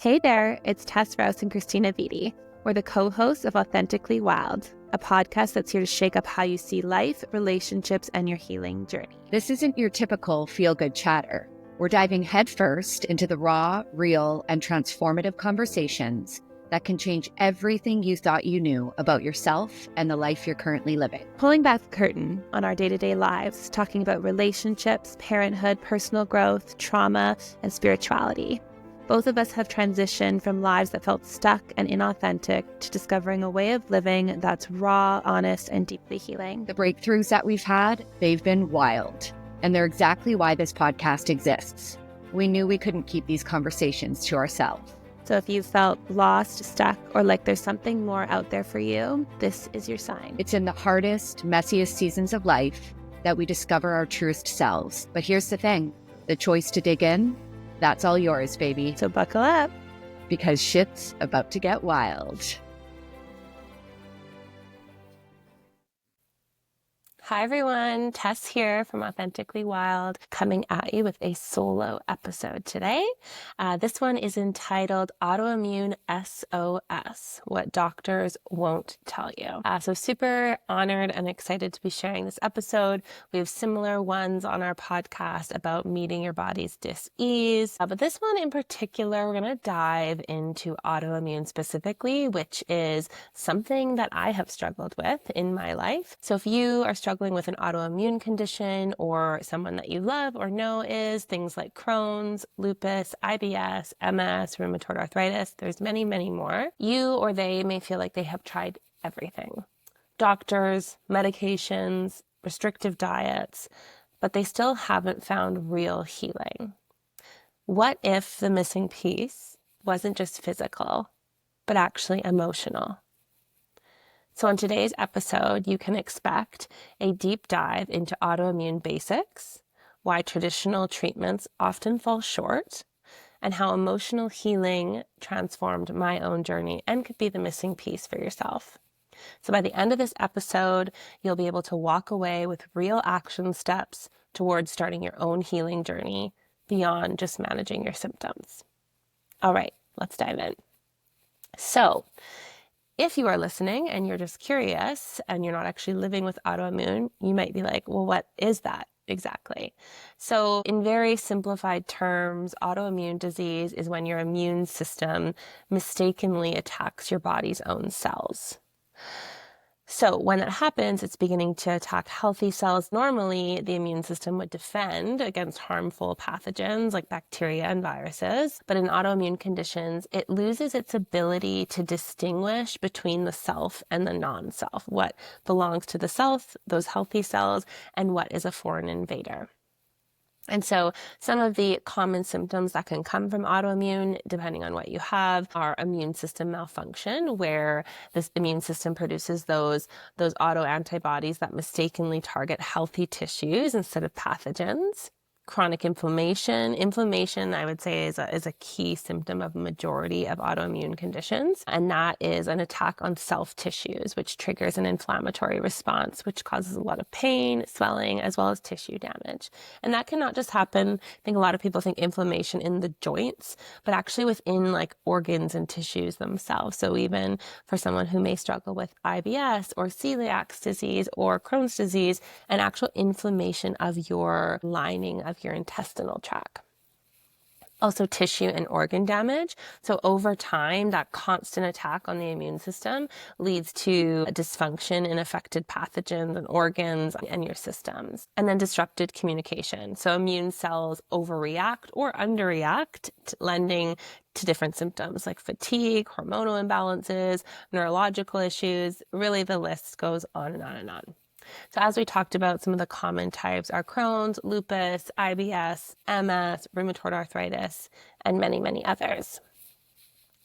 Hey there, it's Tess Rouse and Christina Vitti. We're the co-hosts of Authentically Wild, a podcast that's here to shake up how you see life, relationships, and your healing journey. This isn't your typical feel-good chatter. We're diving headfirst into the raw, real, and transformative conversations that can change everything you thought you knew about yourself and the life you're currently living. Pulling back the curtain on our day-to-day lives, talking about relationships, parenthood, personal growth, trauma, and spirituality. Both of us have transitioned from lives that felt stuck and inauthentic to discovering a way of living that's raw, honest, and deeply healing. The breakthroughs that we've had, they've been wild. And they're exactly why this podcast exists. We knew we couldn't keep these conversations to ourselves. So if you felt lost, stuck, or like there's something more out there for you, this is your sign. It's in the hardest, messiest seasons of life that we discover our truest selves. But here's the thing, the choice to dig in, that's all yours, baby. So buckle up, because shit's about to get wild. Hi everyone, Tess here from Authentically Wild, coming at you with a solo episode today. This one is entitled Autoimmune SOS, What Doctors Won't Tell You. So super honored and excited to be sharing this episode. We have similar ones on our podcast about meeting your body's dis-ease. But this one in particular, we're going to dive into autoimmune specifically, which is something that I have struggled with in my life. So if you are struggling with an autoimmune condition, or someone that you love or know is, things like Crohn's, lupus, IBS, MS, rheumatoid arthritis, there's many, many more. You or they may feel like they have tried everything. Doctors, medications, restrictive diets, but they still haven't found real healing. What if the missing piece wasn't just physical, but actually emotional? So in today's episode, you can expect a deep dive into autoimmune basics, why traditional treatments often fall short, and how emotional healing transformed my own journey and could be the missing piece for yourself. So by the end of this episode, you'll be able to walk away with real action steps towards starting your own healing journey beyond just managing your symptoms. All right, let's dive in. So, if you are listening and you're just curious and you're not actually living with autoimmune, you might be like, well, what is that exactly? So in very simplified terms, autoimmune disease is when your immune system mistakenly attacks your body's own cells. So when that happens, it's beginning to attack healthy cells. Normally, the immune system would defend against harmful pathogens like bacteria and viruses. But in autoimmune conditions, it loses its ability to distinguish between the self and the non-self, what belongs to the self, those healthy cells, and what is a foreign invader. And so some of the common symptoms that can come from autoimmune, depending on what you have, are immune system malfunction, where this immune system produces those autoantibodies that mistakenly target healthy tissues instead of pathogens. Chronic inflammation. Inflammation, I would say, is a key symptom of a majority of autoimmune conditions. And that is an attack on self-tissues, which triggers an inflammatory response, which causes a lot of pain, swelling, as well as tissue damage. And that can not just happen, I think a lot of people think inflammation in the joints, but actually within like organs and tissues themselves. So even for someone who may struggle with IBS or celiac disease or Crohn's disease, an actual inflammation of your lining of your intestinal tract. Also tissue and organ damage. So over time, that constant attack on the immune system leads to dysfunction in affected pathogens and organs and your systems. And then disrupted communication. So immune cells overreact or underreact, lending to different symptoms like fatigue, hormonal imbalances, neurological issues. Really, the list goes on and on and on. So as we talked about, some of the common types are Crohn's, lupus, IBS, MS, rheumatoid arthritis, and many, many others.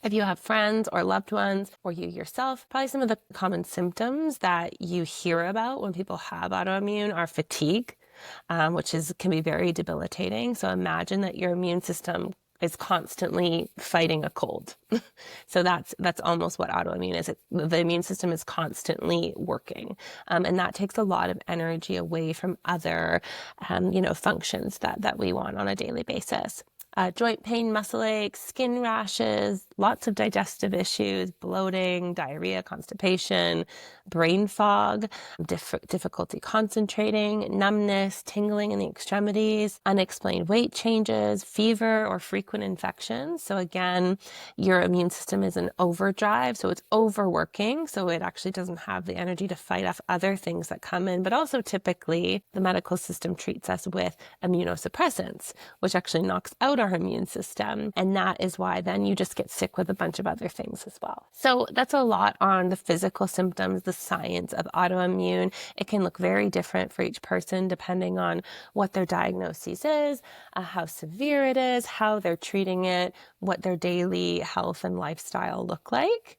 If you have friends or loved ones, or you yourself, probably some of the common symptoms that you hear about when people have autoimmune are fatigue, which can be very debilitating. So imagine that your immune system is constantly fighting a cold. So that's almost what autoimmune is. The immune system is constantly working. And that takes a lot of energy away from other, functions that we want on a daily basis. joint pain, muscle aches, skin rashes, lots of digestive issues, bloating, diarrhea, constipation, brain fog, difficulty concentrating, numbness, tingling in the extremities, unexplained weight changes, fever, or frequent infections. So again, your immune system is in overdrive, so it's overworking, so it actually doesn't have the energy to fight off other things that come in. But also typically the medical system treats us with immunosuppressants, which actually knocks out our immune system. And that is why then you just get sick with a bunch of other things as well. So that's a lot on the physical symptoms, the science of autoimmune. It can look very different for each person depending on what their diagnosis is, how severe it is, how they're treating it, what their daily health and lifestyle look like.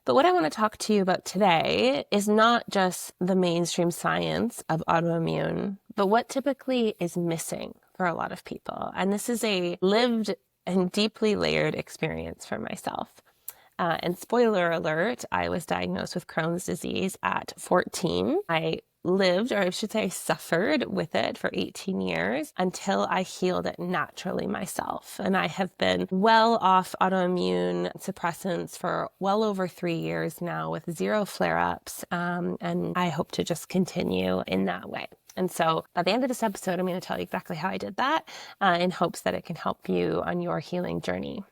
But what I want to talk to you about today is not just the mainstream science of autoimmune, but what typically is missing for a lot of people. And this is a lived and deeply layered experience for myself. And spoiler alert, I was diagnosed with Crohn's disease at 14. I lived, or I should say I suffered with it for 18 years until I healed it naturally myself. And I have been well off autoimmune suppressants for well over 3 years now with 0 flare-ups. And I hope to just continue in that way. And so by the end of this episode, I'm going to tell you exactly how I did that in hopes that it can help you on your healing journey.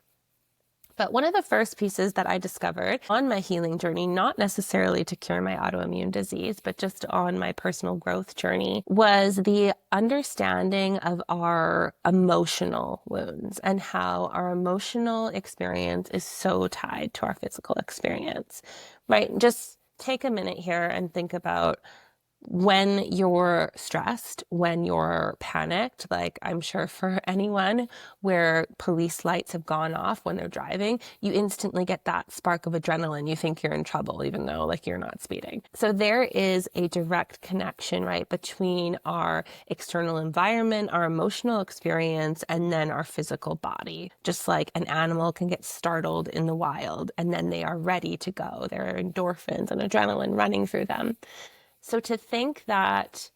But one of the first pieces that I discovered on my healing journey, not necessarily to cure my autoimmune disease, but just on my personal growth journey, was the understanding of our emotional wounds and how our emotional experience is so tied to our physical experience, right? Just take a minute here and think about when you're stressed, when you're panicked, like I'm sure for anyone where police lights have gone off when they're driving, you instantly get that spark of adrenaline. You think you're in trouble, even though like you're not speeding. So there is a direct connection, right, between our external environment, our emotional experience, and then our physical body. Just like an animal can get startled in the wild and then they are ready to go. There are endorphins and adrenaline running through them. So to think that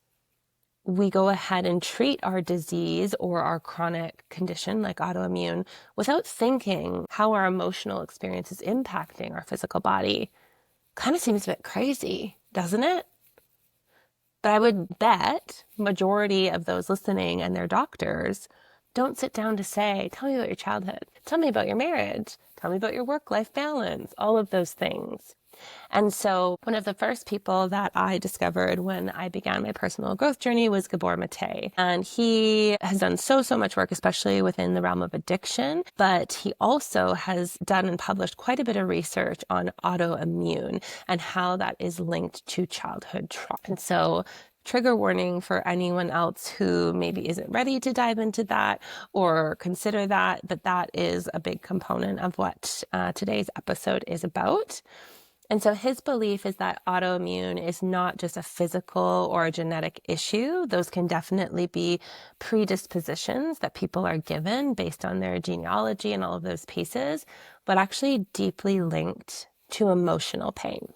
we go ahead and treat our disease or our chronic condition like autoimmune without thinking how our emotional experience is impacting our physical body kind of seems a bit crazy, doesn't it? But I would bet majority of those listening and their doctors don't sit down to say, tell me about your childhood, tell me about your marriage, tell me about your work-life balance, all of those things. And so one of the first people that I discovered when I began my personal growth journey was Gabor Mate. And he has done so much work, especially within the realm of addiction, but he also has done and published quite a bit of research on autoimmune and how that is linked to childhood trauma. And so trigger warning for anyone else who maybe isn't ready to dive into that or consider that, but that is a big component of what today's episode is about. And so his belief is that autoimmune is not just a physical or a genetic issue. Those can definitely be predispositions that people are given based on their genealogy and all of those pieces, but actually deeply linked to emotional pain.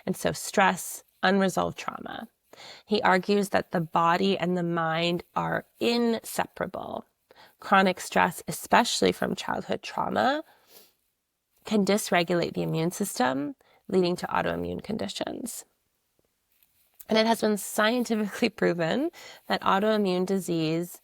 And so stress, unresolved trauma. He argues that the body and the mind are inseparable. Chronic stress, especially from childhood trauma, can dysregulate the immune system, leading to autoimmune conditions. And it has been scientifically proven that autoimmune disease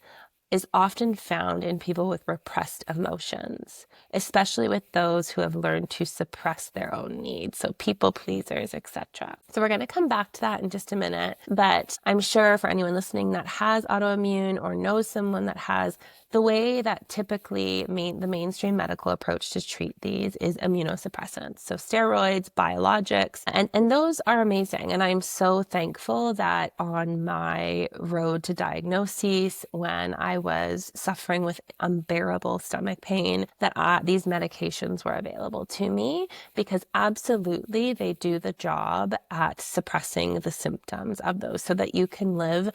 is often found in people with repressed emotions, especially with those who have learned to suppress their own needs, so people pleasers, etc. So we're going to come back to that in just a minute, but I'm sure for anyone listening that has autoimmune or knows someone that has, the way that typically the mainstream medical approach to treat these is immunosuppressants. So steroids, biologics, and those are amazing. And I'm so thankful that on my road to diagnosis, when I was suffering with unbearable stomach pain, that these medications were available to me, because absolutely they do the job at suppressing the symptoms of those so that you can live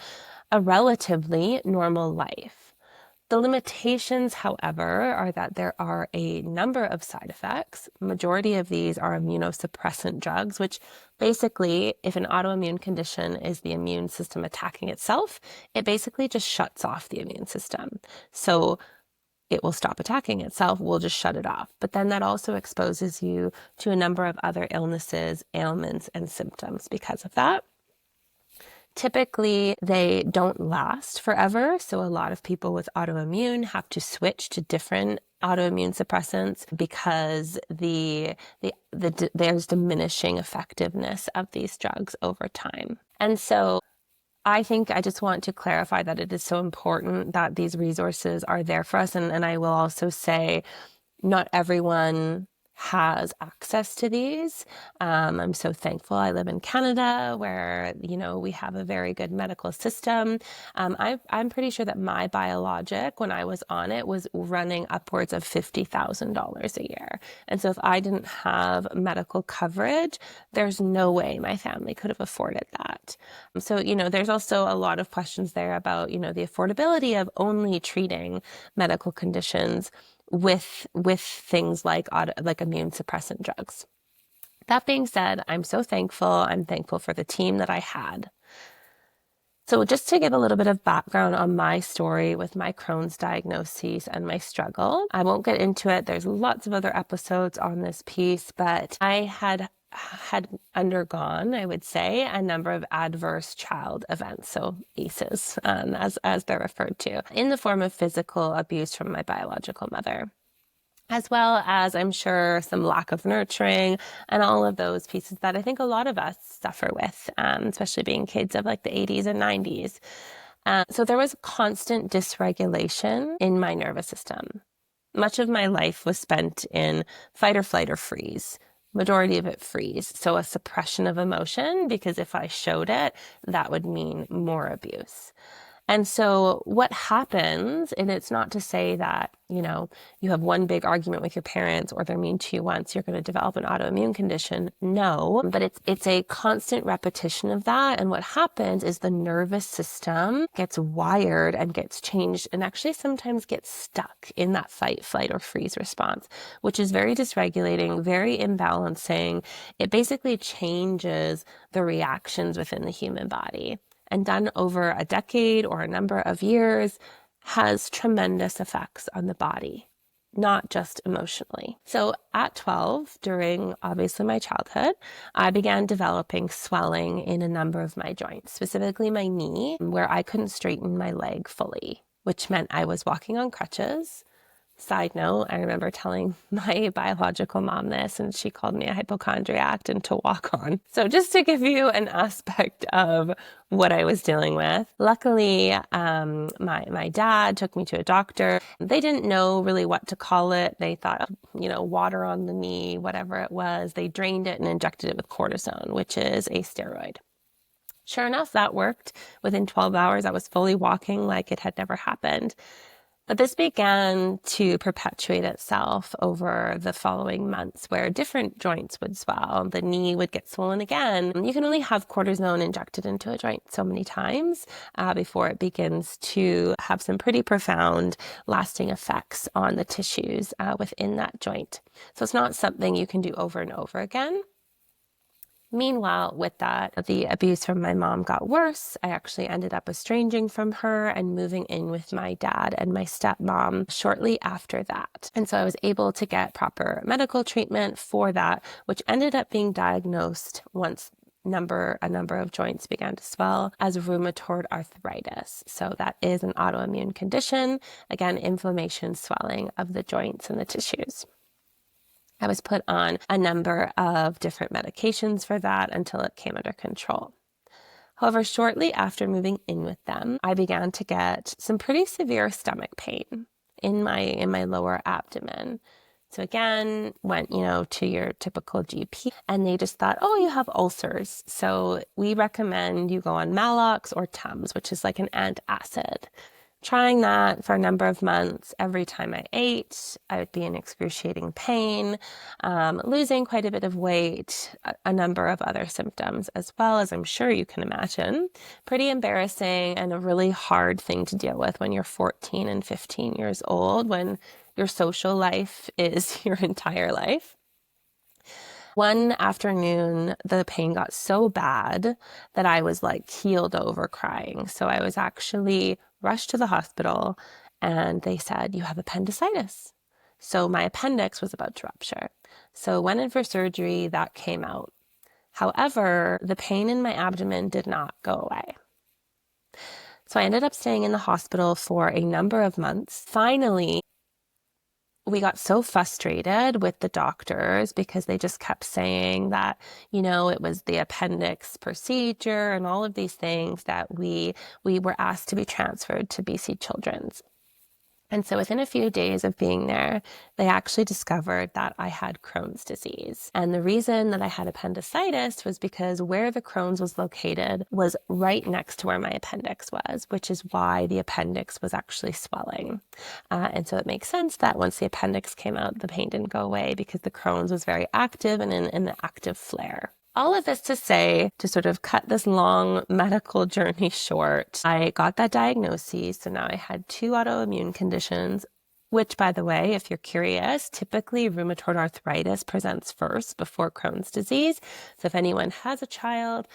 a relatively normal life. The limitations, however, are that there are a number of side effects. Majority of these are immunosuppressant drugs, which basically, if an autoimmune condition is the immune system attacking itself, it basically just shuts off the immune system. So it will stop attacking itself. We'll just shut it off. But then that also exposes you to a number of other illnesses, ailments, and symptoms because of that. Typically, they don't last forever. So a lot of people with autoimmune have to switch to different autoimmune suppressants because there's diminishing effectiveness of these drugs over time. And so I think I just want to clarify that it is so important that these resources are there for us. And I will also say not everyone has access to these. I'm so thankful I live in Canada where, we have a very good medical system. I'm pretty sure that my biologic, when I was on it, was running upwards of $50,000 a year. And so if I didn't have medical coverage, there's no way my family could have afforded that. So, there's also a lot of questions there about, the affordability of only treating medical conditions with things like immune suppressant drugs. That being said, I'm so thankful. I'm thankful for the team that I had. So just to give a little bit of background on my story with my Crohn's diagnosis and my struggle, I won't get into it. There's lots of other episodes on this piece, but I had undergone, I would say, a number of adverse child events, so ACEs, as they're referred to, in the form of physical abuse from my biological mother, as well as, I'm sure, some lack of nurturing and all of those pieces that I think a lot of us suffer with, especially being kids of like the 80s and 90s. So there was constant dysregulation in my nervous system. Much of my life was spent in fight or flight or freeze. Majority of it freeze. So a suppression of emotion, because if I showed it, that would mean more abuse. And so what happens, and it's not to say that, you have one big argument with your parents or they're mean to you once, you're going to develop an autoimmune condition. No, but it's a constant repetition of that. And what happens is the nervous system gets wired and gets changed and actually sometimes gets stuck in that fight, flight, or freeze response, which is very dysregulating, very imbalancing. It basically changes the reactions within the human body. And done over a decade or a number of years, has tremendous effects on the body, not just emotionally. So at 12, during obviously my childhood, I began developing swelling in a number of my joints, specifically my knee, where I couldn't straighten my leg fully, which meant I was walking on crutches. Side note, I remember telling my biological mom this, and she called me a hypochondriac and to walk on. So just to give you an aspect of what I was dealing with. Luckily, my dad took me to a doctor. They didn't know really what to call it. They thought, water on the knee, whatever it was. They drained it and injected it with cortisone, which is a steroid. Sure enough, that worked. Within 12 hours, I was fully walking like it had never happened. But this began to perpetuate itself over the following months where different joints would swell. The knee would get swollen again. You can only have cortisone injected into a joint so many times before it begins to have some pretty profound lasting effects on the tissues within that joint. So it's not something you can do over and over again. Meanwhile, with that, the abuse from my mom got worse. I actually ended up estranging from her and moving in with my dad and my stepmom shortly after that. And so I was able to get proper medical treatment for that, which ended up being diagnosed once a number of joints began to swell as rheumatoid arthritis. So that is an autoimmune condition. Again, inflammation, swelling of the joints and the tissues. I was put on a number of different medications for that until it came under control. However, shortly after moving in with them, I began to get some pretty severe stomach pain in my lower abdomen. So again, went, to your typical GP, and they just thought, oh, you have ulcers. So we recommend you go on Malox or Tums, which is like an antacid. Trying that for a number of months, every time I ate, I would be in excruciating pain, losing quite a bit of weight, a number of other symptoms as well, as I'm sure you can imagine. Pretty embarrassing and a really hard thing to deal with when you're 14 and 15 years old, when your social life is your entire life. One afternoon, the pain got so bad that I was like keeled over crying. So I was actually rushed to the hospital and they said, you have appendicitis. So my appendix was about to rupture. So went in for surgery, that came out. However, the pain in my abdomen did not go away. So I ended up staying in the hospital for a number of months. Finally, we got so frustrated with the doctors because they just kept saying that, it was the appendix procedure and all of these things that we were asked to be transferred to BC Children's. And so within a few days of being there, they actually discovered that I had Crohn's disease. And the reason that I had appendicitis was because where the Crohn's was located was right next to where my appendix was, which is why the appendix was actually swelling. And so it makes sense that once the appendix came out, the pain didn't go away because the Crohn's was very active and in the active flare. All of this to say, to sort of cut this long medical journey short, I got that diagnosis. So now I had 2 autoimmune conditions, which, by the way, if you're curious, typically rheumatoid arthritis presents first before Crohn's disease. So if anyone has a child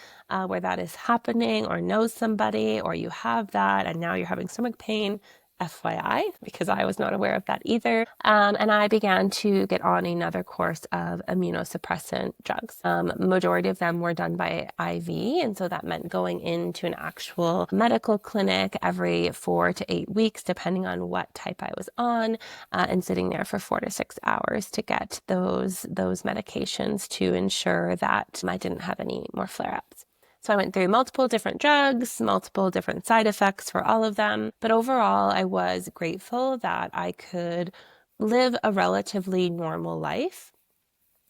where that is happening or knows somebody or you have that and now you're having stomach pain, FYI, because I was not aware of that either. And I began to get on another course of immunosuppressant drugs. Majority of them were done by IV. And so that meant going into an actual medical clinic every 4 to 8 weeks, depending on what type I was on, and sitting there for 4 to 6 hours to get those medications to ensure that I didn't have any more flare-ups. So I went through multiple different drugs, multiple different side effects for all of them. But overall, I was grateful that I could live a relatively normal life.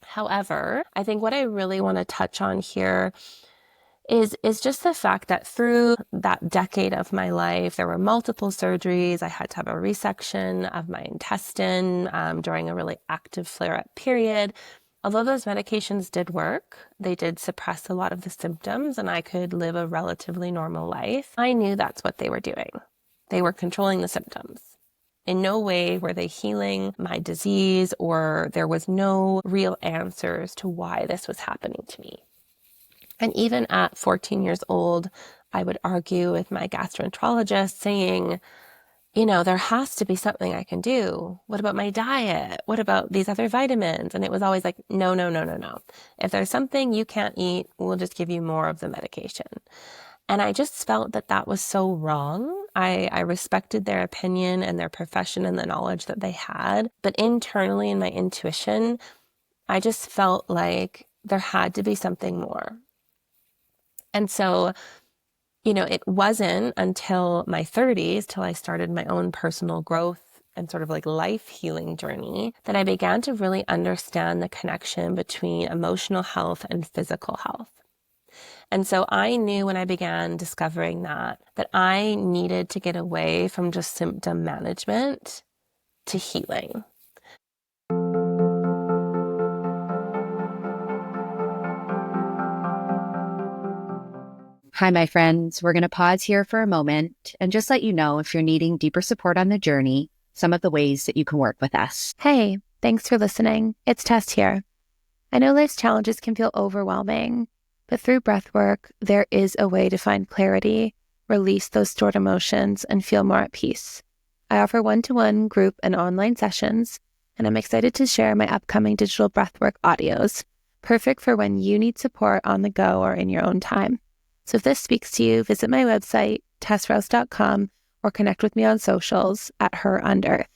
However, I think what I really want to touch on here is just the fact that through that decade of my life, there were multiple surgeries. I had to have a resection of my intestine during a really active flare-up period. Although those medications did work, they did suppress a lot of the symptoms and I could live a relatively normal life. I knew that's what they were doing. They were controlling the symptoms. In no way were they healing my disease, or there was no real answers to why this was happening to me. And even at 14 years old, I would argue with my gastroenterologist saying, there has to be something I can do. What about my diet? What about these other vitamins? And it was always like, no. If there's something you can't eat, we'll just give you more of the medication. And I just felt that that was so wrong. I respected their opinion and their profession and the knowledge that they had. But internally in my intuition, I just felt like there had to be something more. And so it wasn't until my 30s, till I started my own personal growth and sort of like life healing journey, that I began to really understand the connection between emotional health and physical health. And so I knew when I began discovering that I needed to get away from just symptom management to healing. Hi, my friends. We're going to pause here for a moment and just let you know if you're needing deeper support on the journey, some of the ways that you can work with us. Hey, thanks for listening. It's Tess here. I know life's challenges can feel overwhelming, but through breathwork, there is a way to find clarity, release those stored emotions, and feel more at peace. I offer one-to-one group and online sessions, and I'm excited to share my upcoming digital breathwork audios, perfect for when you need support on the go or in your own time. So if this speaks to you, visit my website, tessrouse.com, or connect with me on socials at @her_earth.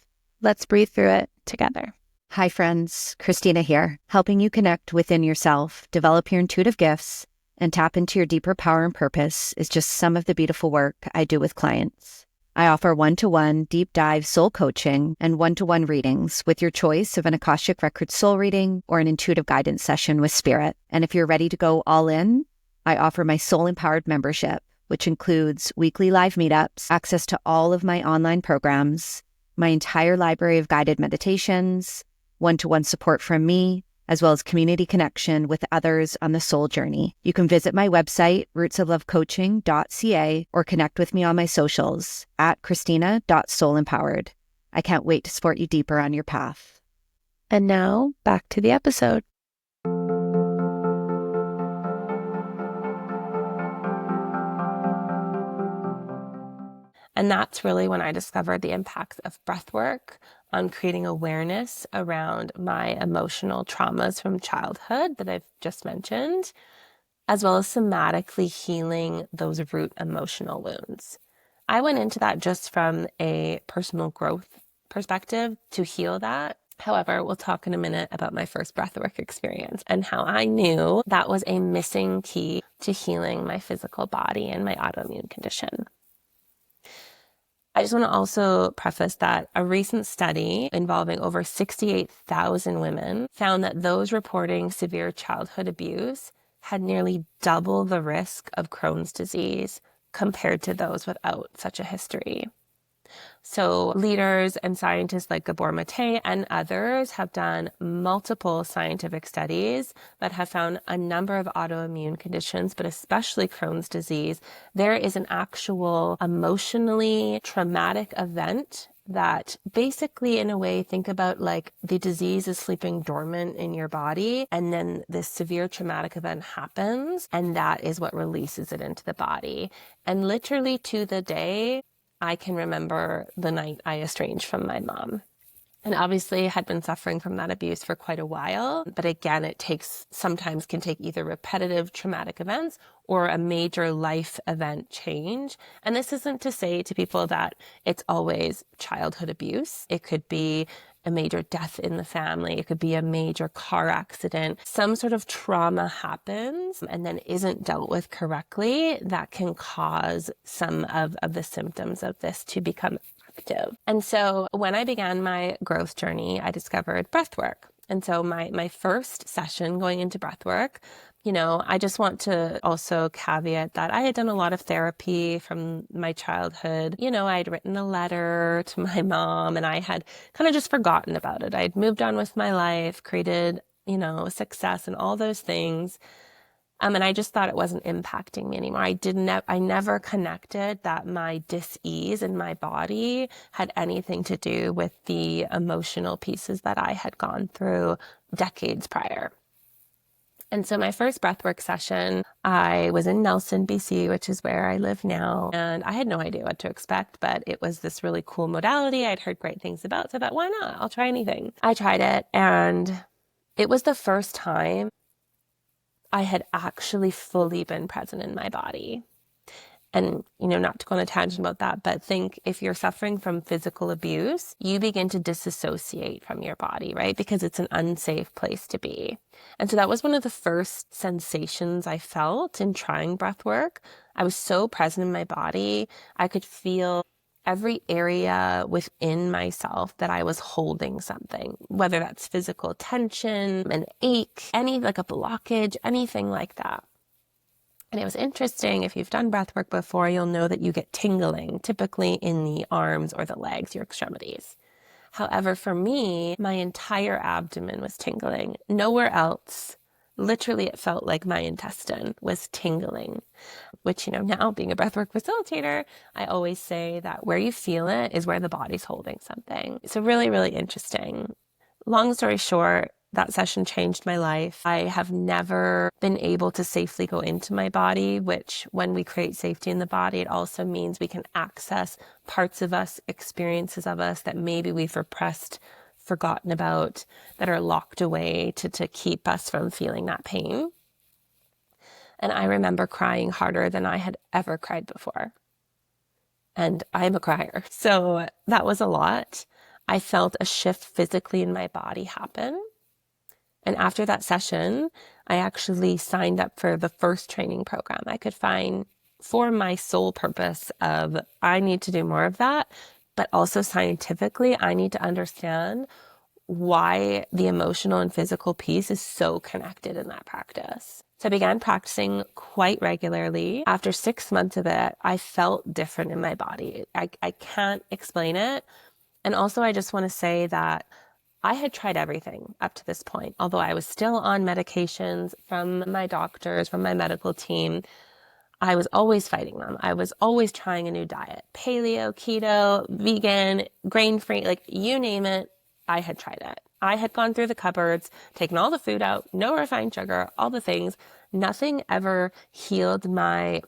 Let's breathe through it together. Hi, friends. Christina here, helping you connect within yourself, develop your intuitive gifts, and tap into your deeper power and purpose is just some of the beautiful work I do with clients. I offer one-to-one deep dive soul coaching and one-to-one readings with your choice of an Akashic Record soul reading or an intuitive guidance session with spirit. And if you're ready to go all in, I offer my Soul Empowered membership, which includes weekly live meetups, access to all of my online programs, my entire library of guided meditations, one-to-one support from me, as well as community connection with others on the soul journey. You can visit my website, rootsoflovecoaching.ca, or connect with me on my socials at christina.soulempowered. I can't wait to support you deeper on your path. And now, back to the episode. And that's really when I discovered the impacts of breath work on creating awareness around my emotional traumas from childhood that I've just mentioned, as well as somatically healing those root emotional wounds. I went into that just from a personal growth perspective to heal that. However, we'll talk in a minute about my first breathwork experience and how I knew that was a missing key to healing my physical body and my autoimmune condition. I just want to also preface that a recent study involving over 68,000 women found that those reporting severe childhood abuse had nearly double the risk of Crohn's disease compared to those without such a history. So leaders and scientists like Gabor Mate and others have done multiple scientific studies that have found a number of autoimmune conditions, but especially Crohn's disease. There is an actual emotionally traumatic event that basically, in a way, think about like the disease is sleeping dormant in your body, and then this severe traumatic event happens, and that is what releases it into the body. And literally to the day, I can remember the night I estranged from my mom. And obviously had been suffering from that abuse for quite a while. But again, sometimes can take either repetitive traumatic events or a major life event change. And this isn't to say to people that it's always childhood abuse. It could be a major death in the family. It could be a major car accident. Some sort of trauma happens and then isn't dealt with correctly that can cause some of the symptoms of this to become active. And so when I began my growth journey, I discovered breathwork. And so my first session going into breathwork, I just want to also caveat that I had done a lot of therapy from my childhood. I'd written a letter to my mom and I had kind of just forgotten about it. I'd moved on with my life, created, success and all those things. And I just thought it wasn't impacting me anymore. I never connected that my dis-ease in my body had anything to do with the emotional pieces that I had gone through decades prior. And so my first breathwork session, I was in Nelson, BC, which is where I live now. And I had no idea what to expect, but it was this really cool modality I'd heard great things about. So I thought, why not? I'll try anything. I tried it, and it was the first time I had actually fully been present in my body. And, not to go on a tangent about that, but think if you're suffering from physical abuse, you begin to disassociate from your body, right? Because it's an unsafe place to be. And so that was one of the first sensations I felt in trying breath work. I was so present in my body. I could feel every area within myself that I was holding something, whether that's physical tension, an ache, like a blockage, anything like that. And it was interesting, if you've done breath work before, you'll know that you get tingling, typically in the arms or the legs, your extremities. However, for me, my entire abdomen was tingling. Nowhere else. Literally, it felt like my intestine was tingling, which, now being a breathwork facilitator, I always say that where you feel it is where the body's holding something. So really, really interesting. Long story short, that session changed my life. I have never been able to safely go into my body, which when we create safety in the body, it also means we can access parts of us, experiences of us that maybe we've repressed, forgotten about, that are locked away to keep us from feeling that pain. And I remember crying harder than I had ever cried before. And I'm a crier, so that was a lot. I felt a shift physically in my body happen. And after that session, I actually signed up for the first training program I could find for my sole purpose of I need to do more of that, but also scientifically, I need to understand why the emotional and physical piece is so connected in that practice. So I began practicing quite regularly. After 6 months of it, I felt different in my body. I can't explain it. And also, I just want to say that I had tried everything up to this point, although I was still on medications from my doctors, from my medical team. I was always fighting them. I was always trying a new diet, paleo, keto, vegan, grain-free, like you name it, I had tried it. I had gone through the cupboards, taken all the food out, no refined sugar, all the things. Nothing ever healed my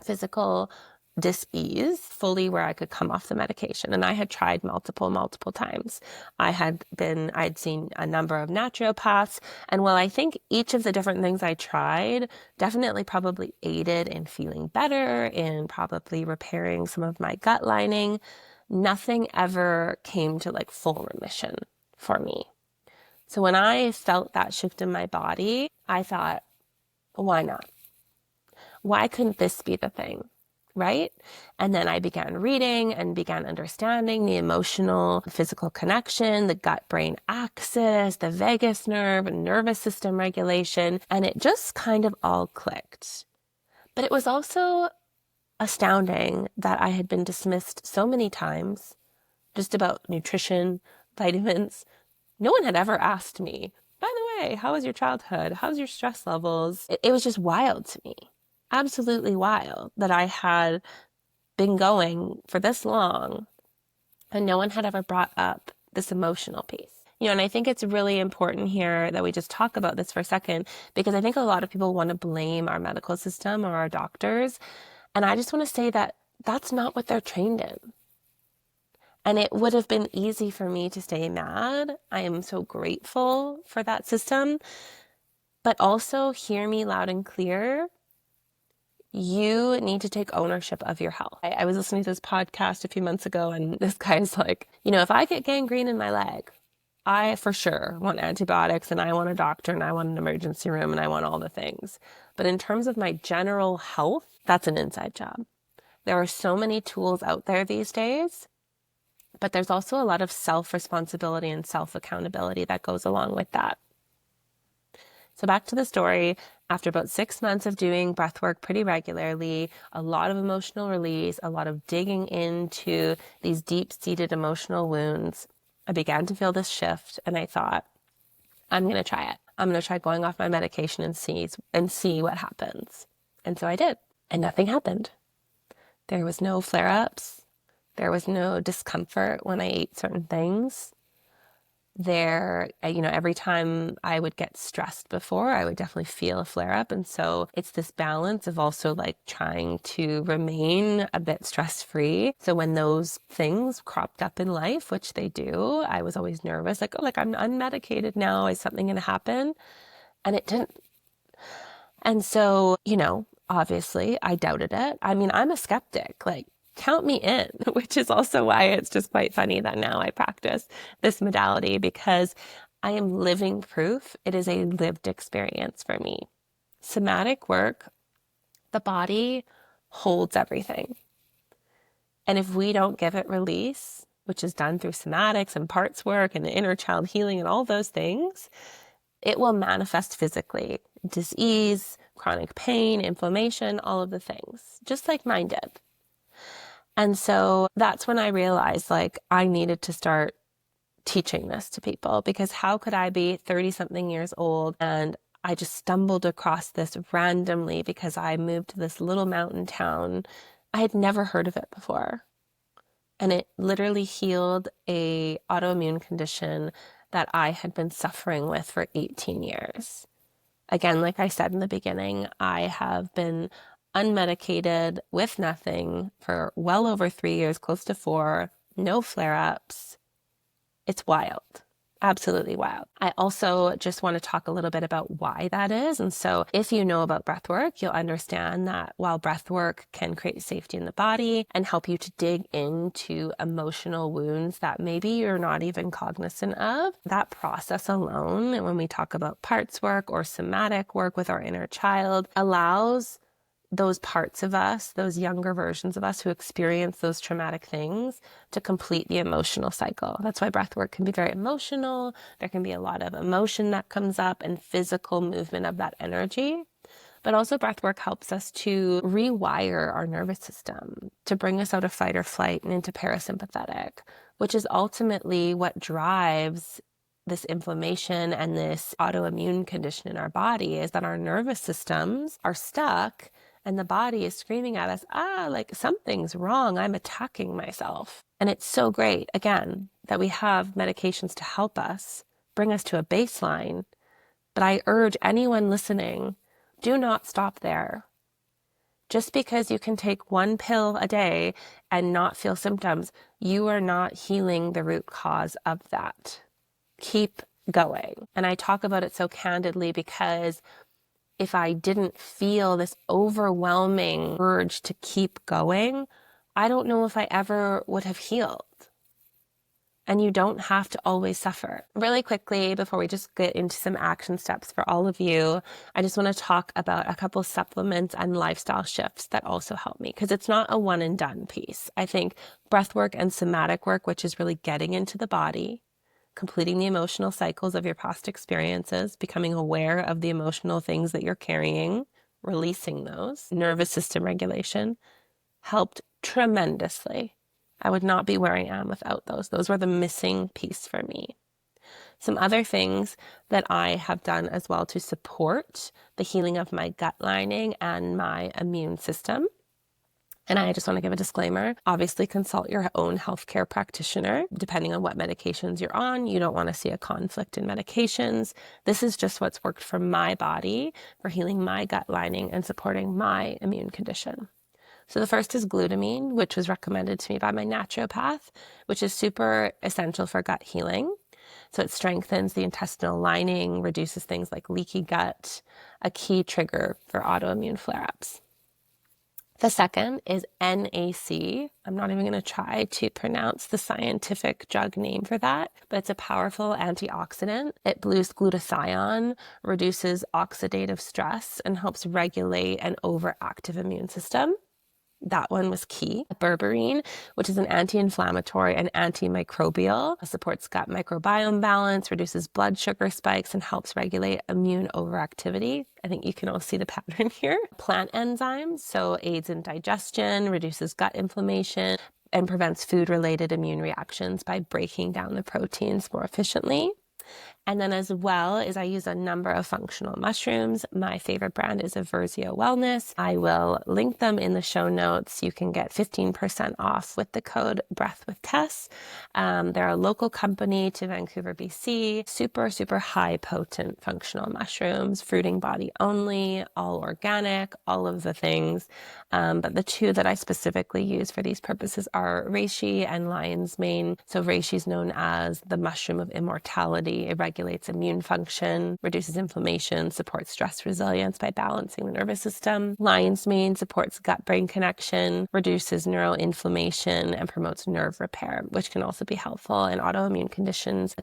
physical dis-ease fully where I could come off the medication. And I had tried multiple times. I'd seen a number of naturopaths. And while I think each of the different things I tried definitely probably aided in feeling better, in probably repairing some of my gut lining, nothing ever came to like full remission for me. So when I felt that shift in my body, I thought, why not? Why couldn't this be the thing? Right? And then I began reading and began understanding the emotional, physical connection, the gut-brain axis, the vagus nerve, and nervous system regulation, and it just kind of all clicked. But it was also astounding that I had been dismissed so many times just about nutrition, vitamins. No one had ever asked me, by the way, how was your childhood? How's your stress levels? It was just wild to me. Absolutely wild that I had been going for this long and no one had ever brought up this emotional piece. And I think it's really important here that we just talk about this for a second, because I think a lot of people want to blame our medical system or our doctors. And I just want to say that that's not what they're trained in. And it would have been easy for me to stay mad. I am so grateful for that system. But also hear me loud and clear. You need to take ownership of your health. I was listening to this podcast a few months ago, and this guy's like, if I get gangrene in my leg, I for sure want antibiotics, and I want a doctor, and I want an emergency room, and I want all the things. But in terms of my general health, that's an inside job. There are so many tools out there these days, but there's also a lot of self-responsibility and self-accountability that goes along with that. So back to the story, after about 6 months of doing breathwork pretty regularly, a lot of emotional release, a lot of digging into these deep-seated emotional wounds, I began to feel this shift, and I thought, I'm going to try it. I'm going to try going off my medication and see what happens. And so I did, and nothing happened. There was no flare-ups. There was no discomfort when I ate certain things. Every time I would get stressed before, I would definitely feel a flare-up. And so it's this balance of also like trying to remain a bit stress-free. So when those things cropped up in life, which they do, I was always nervous, I'm unmedicated now. Is something going to happen? And it didn't. And so, obviously I doubted it. I'm a skeptic. Count me in, which is also why it's just quite funny that now I practice this modality, because I am living proof. It is a lived experience for me. Somatic work, the body holds everything. And if we don't give it release, which is done through somatics and parts work and the inner child healing and all those things, it will manifest physically. Disease, chronic pain, inflammation, all of the things, just like mine did. And so that's when I realized I needed to start teaching this to people, because how could I be 30-something years old and I just stumbled across this randomly because I moved to this little mountain town. I had never heard of it before. And it literally healed a autoimmune condition that I had been suffering with for 18 years. Again, like I said in the beginning, I have been unmedicated with nothing for well over 3 years, close to 4, no flare-ups. It's wild, absolutely wild. I also just want to talk a little bit about why that is. And so if you know about breathwork, you'll understand that while breathwork can create safety in the body and help you to dig into emotional wounds that maybe you're not even cognizant of, that process alone, and when we talk about parts work or somatic work with our inner child, allows those parts of us, those younger versions of us who experience those traumatic things, to complete the emotional cycle. That's why breathwork can be very emotional. There can be a lot of emotion that comes up and physical movement of that energy. But also breathwork helps us to rewire our nervous system, to bring us out of fight or flight and into parasympathetic, which is ultimately what drives this inflammation and this autoimmune condition in our body, is that our nervous systems are stuck. And the body is screaming at us, something's wrong. I'm attacking myself. And it's so great, again, that we have medications to help us, bring us to a baseline. But I urge anyone listening, do not stop there. Just because you can take one pill a day and not feel symptoms, you are not healing the root cause of that. Keep going. And I talk about it so candidly because if I didn't feel this overwhelming urge to keep going, I don't know if I ever would have healed. And you don't have to always suffer. Really quickly, before we just get into some action steps for all of you, I just want to talk about a couple supplements and lifestyle shifts that also help me, because it's not a one and done piece. I think breathwork and somatic work, which is really getting into the body, completing the emotional cycles of your past experiences, becoming aware of the emotional things that you're carrying, releasing those, nervous system regulation, helped tremendously. I would not be where I am without those. Those were the missing piece for me. Some other things that I have done as well to support the healing of my gut lining and my immune system. And I just want to give a disclaimer. Obviously, consult your own healthcare practitioner. Depending on what medications you're on, you don't want to see a conflict in medications. This is just what's worked for my body for healing my gut lining and supporting my immune condition. So the first is glutamine, which was recommended to me by my naturopath, which is super essential for gut healing. So it strengthens the intestinal lining, reduces things like leaky gut, a key trigger for autoimmune flare-ups. The second is NAC. I'm not even going to try to pronounce the scientific drug name for that, but it's a powerful antioxidant. It boosts glutathione, reduces oxidative stress, and helps regulate an overactive immune system. That one was key. Berberine, which is an anti-inflammatory and antimicrobial, supports gut microbiome balance, reduces blood sugar spikes, and helps regulate immune overactivity. I think you can all see the pattern here. Plant enzymes, so aids in digestion, reduces gut inflammation, and prevents food-related immune reactions by breaking down the proteins more efficiently. And then as well as I use a number of functional mushrooms. My favorite brand is Aversio Wellness. I will link them in the show notes. You can get 15% off with the code BreathWithTess. They're a local company to Vancouver, BC. Super, super high potent functional mushrooms, fruiting body only, all organic, all of the things. But the two that I specifically use for these purposes are reishi and lion's mane. So reishi is known as the mushroom of immortality. It regulates immune function, reduces inflammation, supports stress resilience by balancing the nervous system. Lion's mane supports gut-brain connection, reduces neuroinflammation, and promotes nerve repair, which can also be helpful in autoimmune conditions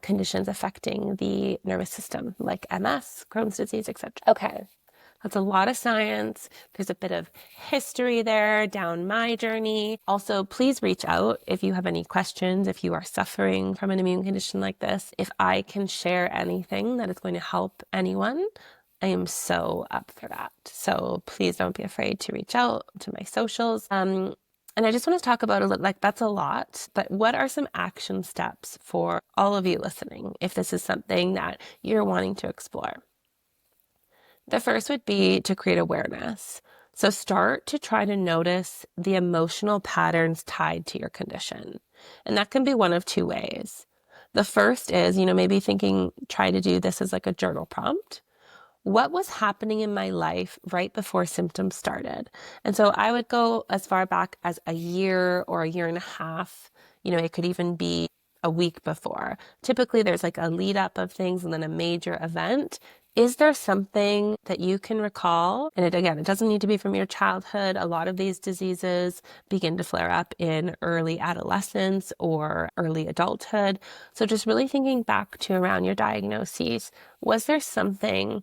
affecting the nervous system, like MS, Crohn's disease, etc. Okay. That's a lot of science. There's a bit of history there down my journey. Also, please reach out if you have any questions, if you are suffering from an immune condition like this. If I can share anything that is going to help anyone, I am so up for that. So please don't be afraid to reach out to my socials. And I just want to talk about that's a lot, but what are some action steps for all of you listening if this is something that you're wanting to explore? The first would be to create awareness. So start to try to notice the emotional patterns tied to your condition. And that can be one of two ways. The first is, maybe try to do this as like a journal prompt. What was happening in my life right before symptoms started? And so I would go as far back as a year or a year and a half. It could even be a week before. Typically there's like a lead up of things and then a major event. Is there something that you can recall? And it doesn't need to be from your childhood. A lot of these diseases begin to flare up in early adolescence or early adulthood. So just really thinking back to around your diagnoses, was there something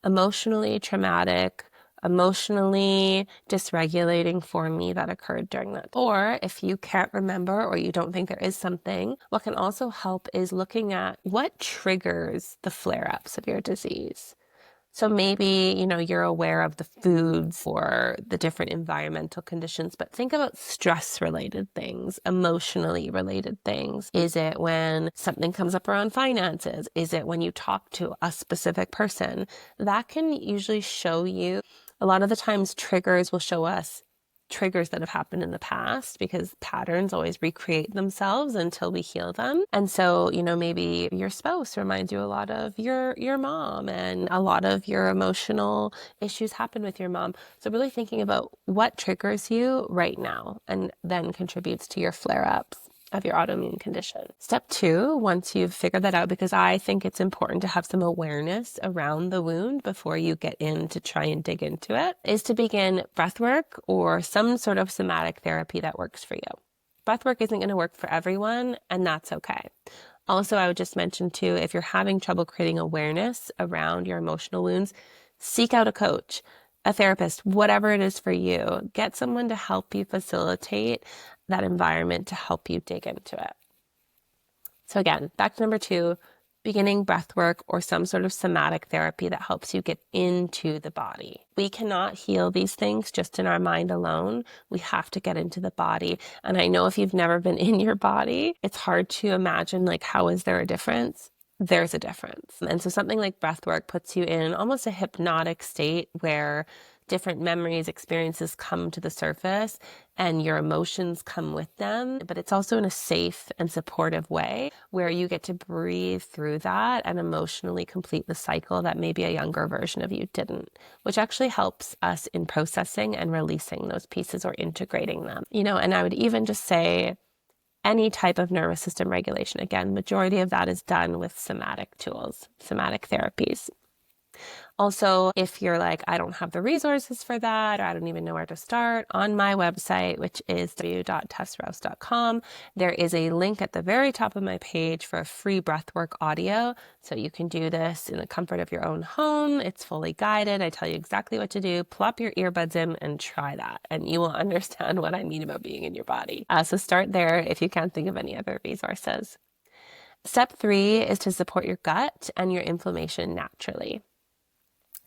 emotionally traumatic, emotionally dysregulating for me that occurred during that? Or if you can't remember or you don't think there is something, what can also help is looking at what triggers the flare-ups of your disease. So maybe, you're aware of the foods or the different environmental conditions, but think about stress-related things, emotionally related things. Is it when something comes up around finances? Is it when you talk to a specific person? That can usually show you. A lot of the times triggers will show us triggers that have happened in the past, because patterns always recreate themselves until we heal them. And so, maybe your spouse reminds you a lot of your mom, and a lot of your emotional issues happen with your mom. So really thinking about what triggers you right now and then contributes to your flare-ups of your autoimmune condition. Step 2, once you've figured that out, because I think it's important to have some awareness around the wound before you get in to try and dig into it, is to begin breathwork or some sort of somatic therapy that works for you. Breathwork isn't going to work for everyone, and that's okay. Also, I would just mention too, if you're having trouble creating awareness around your emotional wounds, seek out a coach, a therapist, whatever it is for you. Get someone to help you facilitate that environment to help you dig into it. So again, back to number 2, beginning breath work or some sort of somatic therapy that helps you get into the body. We cannot heal these things just in our mind alone. We have to get into the body. And I know if you've never been in your body, it's hard to imagine, like, how is there a difference? There's a difference. And so something like breath work puts you in almost a hypnotic state where different memories, experiences come to the surface and your emotions come with them, but it's also in a safe and supportive way where you get to breathe through that and emotionally complete the cycle that maybe a younger version of you didn't, which actually helps us in processing and releasing those pieces or integrating them. And I would even just say any type of nervous system regulation. Again, majority of that is done with somatic tools, somatic therapies. Also, if you're like, I don't have the resources for that, or I don't even know where to start, on my website, which is www.tessrouse.com, there is a link at the very top of my page for a free breathwork audio. So you can do this in the comfort of your own home. It's fully guided. I tell you exactly what to do. Plop your earbuds in and try that, and you will understand what I mean about being in your body. So start there if you can't think of any other resources. Step 3 is to support your gut and your inflammation naturally.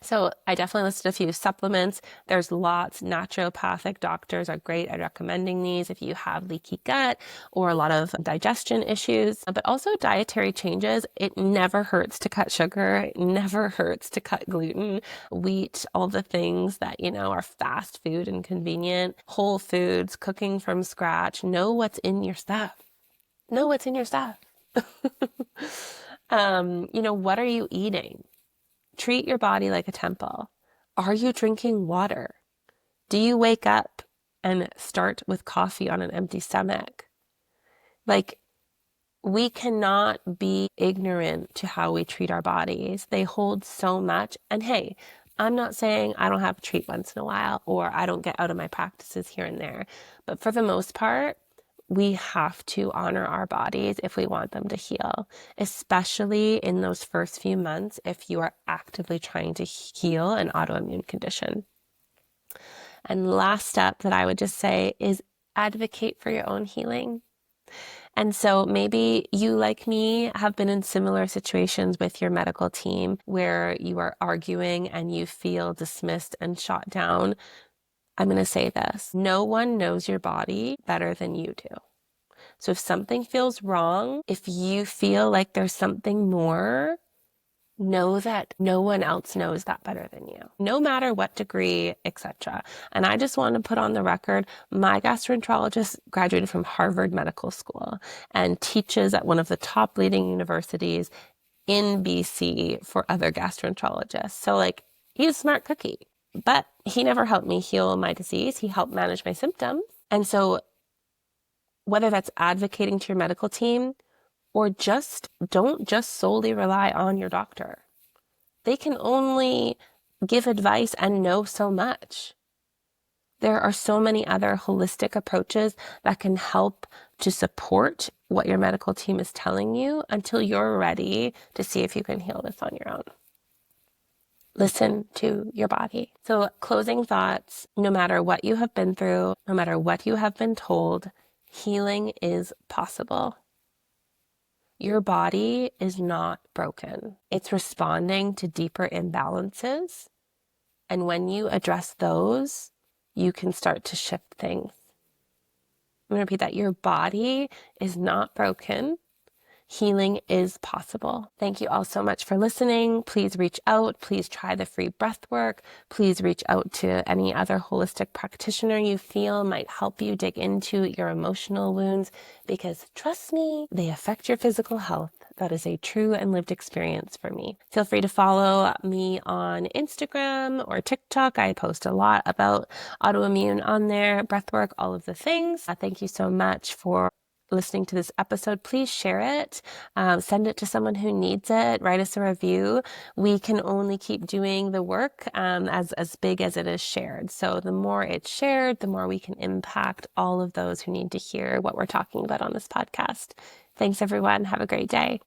So I definitely listed a few supplements. There's lots. Naturopathic doctors are great at recommending these if you have leaky gut or a lot of digestion issues, but also dietary changes. It never hurts to cut sugar. It never hurts to cut gluten, wheat, all the things that, are fast food and convenient. Whole foods, cooking from scratch. Know what's in your stuff. Know what's in your stuff. What are you eating? Treat your body like a temple. Are you drinking water? Do you wake up and start with coffee on an empty stomach? We cannot be ignorant to how we treat our bodies. They hold so much. And hey, I'm not saying I don't have a treat once in a while or I don't get out of my practices here and there. But for the most part, we have to honor our bodies if we want them to heal, especially in those first few months if you are actively trying to heal an autoimmune condition. And last step that I would just say is advocate for your own healing. And so maybe you, like me, have been in similar situations with your medical team where you are arguing and you feel dismissed and shot down. I'm going to say this. No one knows your body better than you do. So if something feels wrong, if you feel like there's something more, know that no one else knows that better than you, no matter what degree, etc. And I just want to put on the record, my gastroenterologist graduated from Harvard Medical School and teaches at one of the top leading universities in BC for other gastroenterologists. So he's a smart cookie. But he never helped me heal my disease. He helped manage my symptoms. And so whether that's advocating to your medical team or don't just solely rely on your doctor. They can only give advice and know so much. There are so many other holistic approaches that can help to support what your medical team is telling you until you're ready to see if you can heal this on your own. Listen to your body. So closing thoughts, no matter what you have been through, no matter what you have been told, healing is possible. Your body is not broken. It's responding to deeper imbalances. And when you address those, you can start to shift things. I'm going to repeat that. Your body is not broken. Healing is possible. Thank you all so much for listening. Please reach out. Please try the free breath work. Please reach out to any other holistic practitioner you feel might help you dig into your emotional wounds, because trust me, they affect your physical health. That is a true and lived experience for me. Feel free to follow me on Instagram or TikTok. I post a lot about autoimmune on there, breathwork, all of the things. Thank you so much for listening to this episode. Please share it. Send it to someone who needs it. Write us a review. We can only keep doing the work as big as it is shared. So the more it's shared, the more we can impact all of those who need to hear what we're talking about on this podcast. Thanks, everyone. Have a great day.